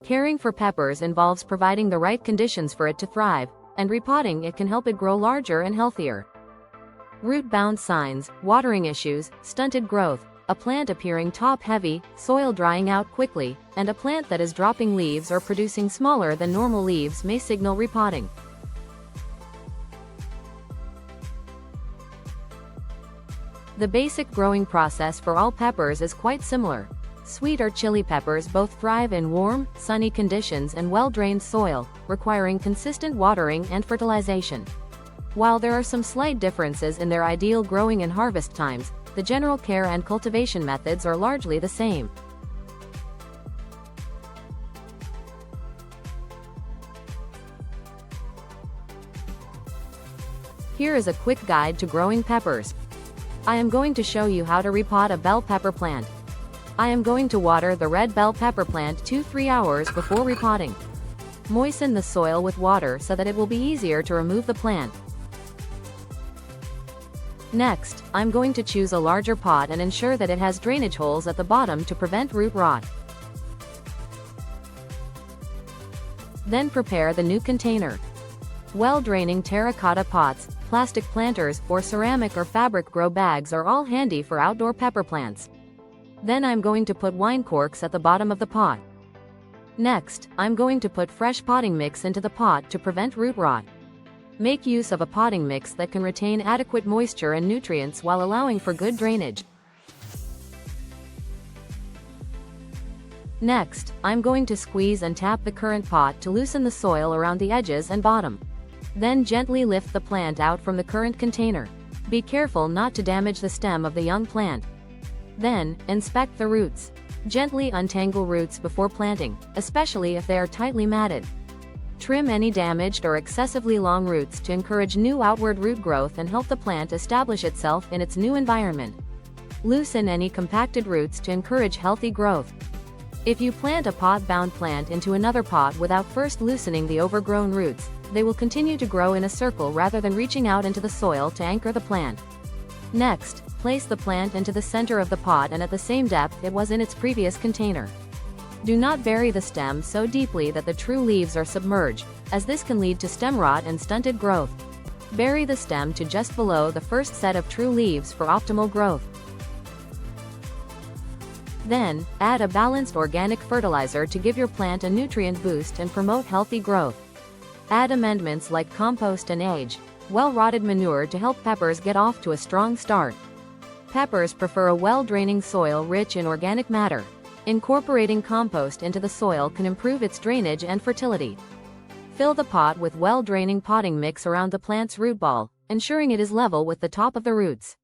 Caring for peppers involves providing the right conditions for it to thrive, and repotting it can help it grow larger and healthier. Root-bound signs, watering issues, stunted growth, a plant appearing top-heavy, soil drying out quickly, and a plant that is dropping leaves or producing smaller than normal leaves may signal repotting. The basic growing process for all peppers is quite similar. Sweet or chili peppers both thrive in warm, sunny conditions and well-drained soil, requiring consistent watering and fertilization. While there are some slight differences in their ideal growing and harvest times, the general care and cultivation methods are largely the same. Here is a quick guide to growing peppers. I am going to show you how to repot a bell pepper plant. I am going to water the red bell pepper plant 2-3 hours before repotting. Moisten the soil with water so that it will be easier to remove the plant. Next, I'm going to choose a larger pot and ensure that it has drainage holes at the bottom to prevent root rot. Then prepare the new container. Well-draining terracotta pots, plastic planters, or ceramic or fabric grow bags are all handy for outdoor pepper plants. Then I'm going to put wine corks at the bottom of the pot. Next, I'm going to put fresh potting mix into the pot to prevent root rot. Make use of a potting mix that can retain adequate moisture and nutrients while allowing for good drainage. Next, I'm going to squeeze and tap the current pot to loosen the soil around the edges and bottom. Then gently lift the plant out from the current container. Be careful not to damage the stem of the young plant. Then, inspect the roots. Gently untangle roots before planting, especially if they are tightly matted. Trim any damaged or excessively long roots to encourage new outward root growth and help the plant establish itself in its new environment. Loosen any compacted roots to encourage healthy growth. If you plant a pot-bound plant into another pot without first loosening the overgrown roots, they will continue to grow in a circle rather than reaching out into the soil to anchor the plant. Next, place the plant into the center of the pot and at the same depth it was in its previous container. Do not bury the stem so deeply that the true leaves are submerged, as this can lead to stem rot and stunted growth. Bury the stem to just below the first set of true leaves for optimal growth. Then, add a balanced organic fertilizer to give your plant a nutrient boost and promote healthy growth. Add amendments like compost and well-rotted manure to help peppers get off to a strong start. Peppers prefer a well-draining soil rich in organic matter. Incorporating compost into the soil can improve its drainage and fertility. Fill the pot with well-draining potting mix around the plant's root ball, ensuring it is level with the top of the roots.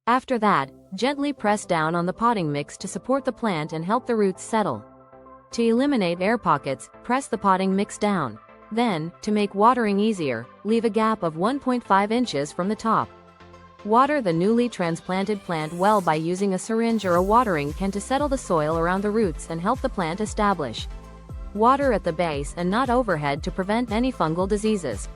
After that, gently press down on the potting mix to support the plant and help the roots settle. To eliminate air pockets, press the potting mix down. Then, to make watering easier, leave a gap of 1.5 inches from the top. Water the newly transplanted plant well by using a syringe or a watering can to settle the soil around the roots and help the plant establish. Water at the base and not overhead to prevent any fungal diseases.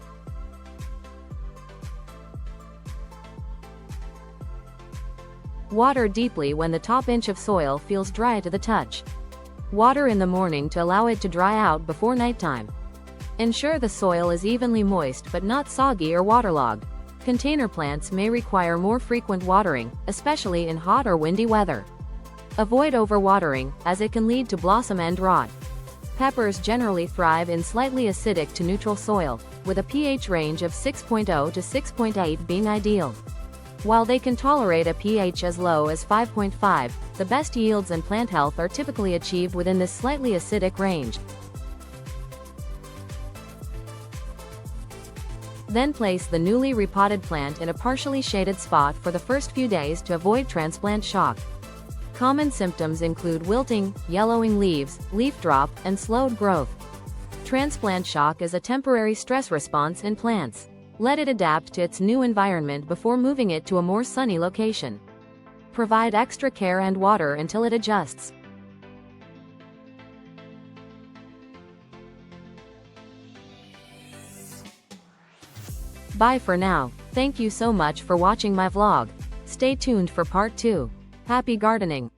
Water deeply when the top inch of soil feels dry to the touch. Water in the morning to allow it to dry out before nighttime. Ensure the soil is evenly moist but not soggy or waterlogged. Container plants may require more frequent watering, especially in hot or windy weather. Avoid overwatering, as it can lead to blossom end rot. Peppers generally thrive in slightly acidic to neutral soil, with a pH range of 6.0 to 6.8 being ideal. While they can tolerate a pH as low as 5.5, the best yields and plant health are typically achieved within this slightly acidic range. Then place the newly repotted plant in a partially shaded spot for the first few days to avoid transplant shock. Common symptoms include wilting, yellowing leaves, leaf drop, and slowed growth. Transplant shock is a temporary stress response in plants. Let it adapt to its new environment before moving it to a more sunny location. Provide extra care and water until it adjusts. Bye for now. Thank you so much for watching my vlog. Stay tuned for part 2. Happy gardening!